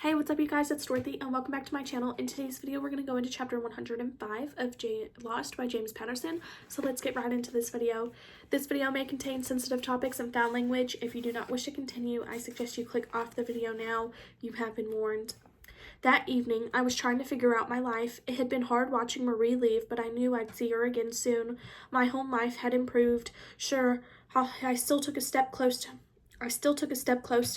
Hey, what's up you guys, it's Dorothy and welcome back to my channel. In today's video, we're going to go into chapter 105 of Lost by James Patterson. So let's get right into this video. This video may contain sensitive topics and foul language. If you do not wish to continue, I suggest you click off the video now. You have been warned. That evening, I was trying to figure out my life. It had been hard watching Marie leave, but I knew I'd see her again soon. My home life had improved. Sure, I still took a step close to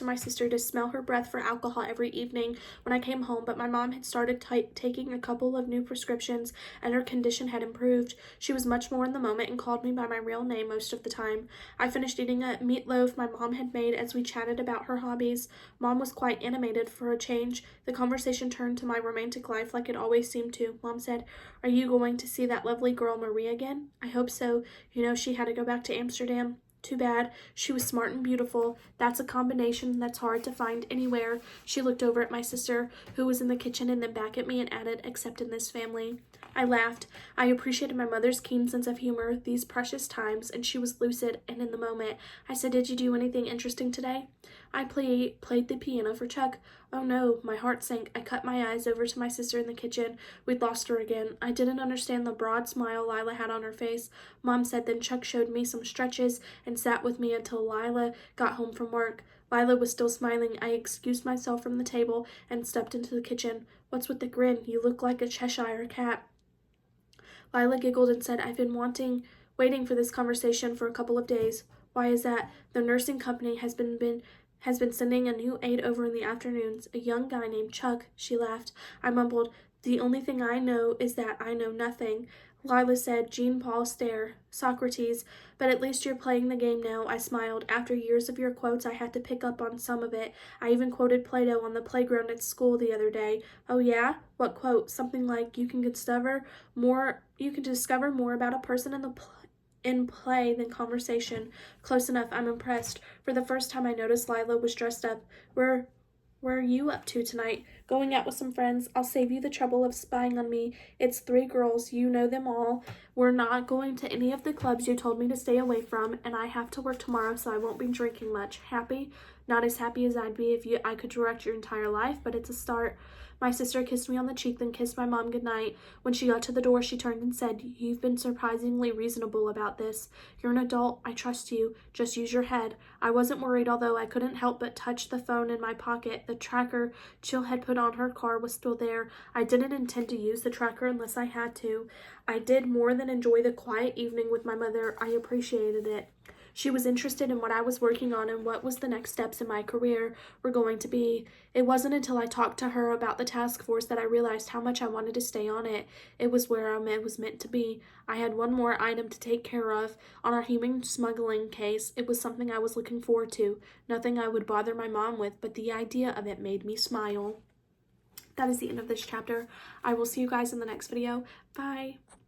my sister to smell her breath for alcohol every evening when I came home, but my mom had started taking a couple of new prescriptions and her condition had improved. She was much more in the moment and called me by my real name most of the time. I finished eating a meatloaf my mom had made as we chatted about her hobbies. Mom was quite animated for a change. The conversation turned to my romantic life like it always seemed to. Mom said, "Are you going to see that lovely girl Marie again?" "I hope so. You know, she had to go back to Amsterdam." "Too bad. She was smart and beautiful. That's a combination that's hard to find anywhere." She looked over at my sister, who was in the kitchen, and then back at me and added, "Except in this family." I laughed. I appreciated my mother's keen sense of humor these precious times, and she was lucid and in the moment. I said, "Did you do anything interesting today?" "I played the piano for Chuck." Oh no, my heart sank. I cut my eyes over to my sister in the kitchen. We'd lost her again. I didn't understand the broad smile Lila had on her face. Mom said then Chuck showed me some stretches and sat with me until Lila got home from work. Lila was still smiling. I excused myself from the table and stepped into the kitchen. "What's with the grin? You look like a Cheshire cat." Lila giggled and said, "I've been waiting for this conversation for a couple of days." "Why is that?" "The nursing company has been sending a new aide over in the afternoons, a young guy named Chuck." She laughed. I mumbled, "The only thing I know is that I know nothing." Lila said, Jean-Paul stare. "Socrates, but at least you're playing the game now." I smiled. After years of your quotes, I had to pick up on some of it. I even quoted Plato on the playground at school the other day. "Oh yeah? What quote?" "Something like, you can discover more about a person in play than conversation." "Close enough." I'm impressed. For the first time I noticed Lila was dressed up. Where are you up to tonight?" "Going out with some friends. I'll save you the trouble of spying on me. It's 3 girls. You know them all. We're not going to any of the clubs you told me to stay away from, and I have to work tomorrow, so I won't be drinking much." "Happy?" "Not as happy as I'd be if I could direct your entire life, but it's a start." My sister kissed me on the cheek, then kissed my mom goodnight. When she got to the door, she turned and said, "You've been surprisingly reasonable about this. You're an adult. I trust you. Just use your head." I wasn't worried, although I couldn't help but touch the phone in my pocket. The tracker Jill had put on her car was still there. I didn't intend to use the tracker unless I had to. I did more than enjoy the quiet evening with my mother. I appreciated it. She was interested in what I was working on and what was the next steps in my career were going to be. It wasn't until I talked to her about the task force that I realized how much I wanted to stay on it. It was where I was meant to be. I had one more item to take care of. On our human smuggling case, it was something I was looking forward to. Nothing I would bother my mom with, but the idea of it made me smile. That is the end of this chapter. I will see you guys in the next video. Bye.